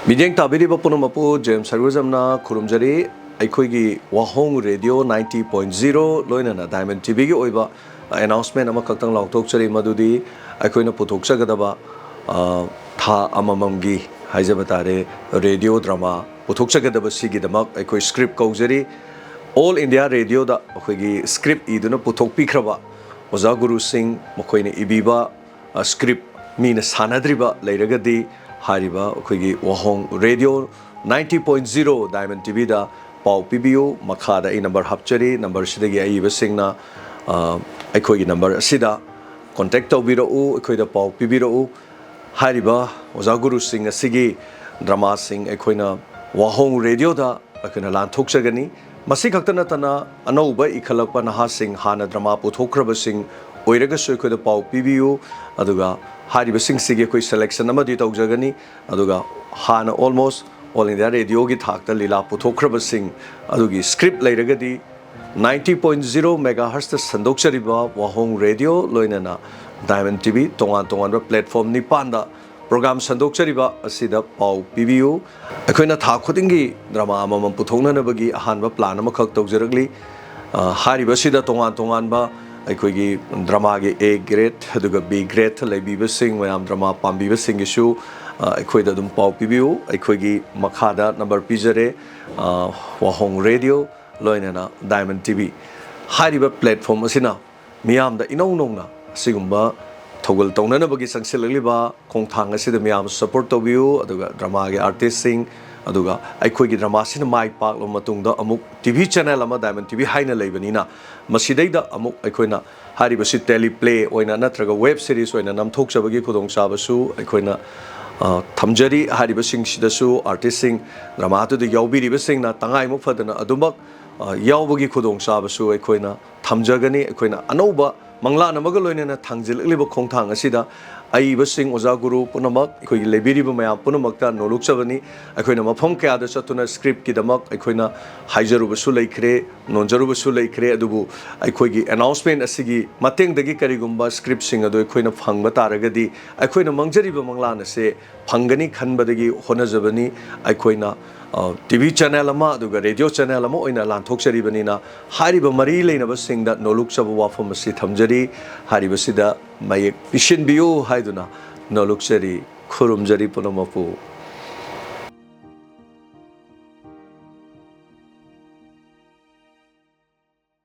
Mijeng tabiriba punumapu James Sarwazamna Koujari Aikoigi Wahong Radio 90.0 loinana Diamondtv gi oiba announcement ama kaktang Lanthokchari madudi Aikoina Lanthokchagadaba tha amamamgi haijabatare radio drama Lanthokchagadaba sigidamak Aikoi script Koujari All India Radio da akoigi script iduna puthokpikraba Oza Guru Singh makoine ibiba script mina sanadriba leiragadi Hariba akoigi Wahong Radio 90.0 Diamondtv da pau PBU makhada I number hapchari number sidagi aiba singna aikoigi number sida contact tawbirau akoida pau PBU hariba Oza Guru Singh asigi drama sing akoina Wahong Radio da akoina Lanthokchagani masi khaktana tana anauba ikhalakpa naha sing hana drama puthokraba sing oiraga soikoida pau PBU aduga Hariba Singh Sige koi selection amadi tawjagani aduga hana almost all India radio gi thakta lila puthokraba sing adugi script leiragadi 90.0 Mhz sandokchariba Wahong Radio loinana Diamondtv tongan platform ni panda program sandokchariba asida pau PBU akoina tha khudingi drama amam puthongna nabagi ahanba plan ama khak tawjaragli hariba sida tongan ba aikoigi drama gi A grade aduga B grade leibiba sing mayam drama pambiba sing isu aikoida dum pau PBU aikoigi makhada number pijare Wahong Radio loinana Diamondtv hariba platform asina miyam da inong sigumba thogol tongna bagi sangsilaliba khongthang asida miyam support tobiu aduga drama gi artist sing aduga aikoigi drama sina mai pak lo matungda amuk TV channel ama Diamondtv haina leibanina masidaida amuk aikoina hariba si teleplay oina natraga web series oina namthokchabagi khudong chabasu aikoina thamjari hariba sing sidasu artist sing drama tu de yaubiriba sing na tangai mu fadana adumak yaubagi khudong chabasu aikoina thamjagani aikoina anauba mangla namaga loinena thangjilliba khongthang asida aiba sing Oza Guru punamak akhoi lebiriba mayam punamakta nolukchabani akoina mafam kaya da chatuna script ki damak akoina haijaruba su leikre nonjaruba su leikre adubu akoigi announcement asigi mateng dagi karigumba script sing adu akoina phangba taragadi akoina mangjariba manglana se phangani khanbadagi honajabani akoina TV channel ama aduga radio channel ama oina Lanthokchari banina hariba mari leinaba singda nolukchaba wafam asi thamjari hariba sida mayek pishin biu haiduna Lanthokchari khurumjari punamapu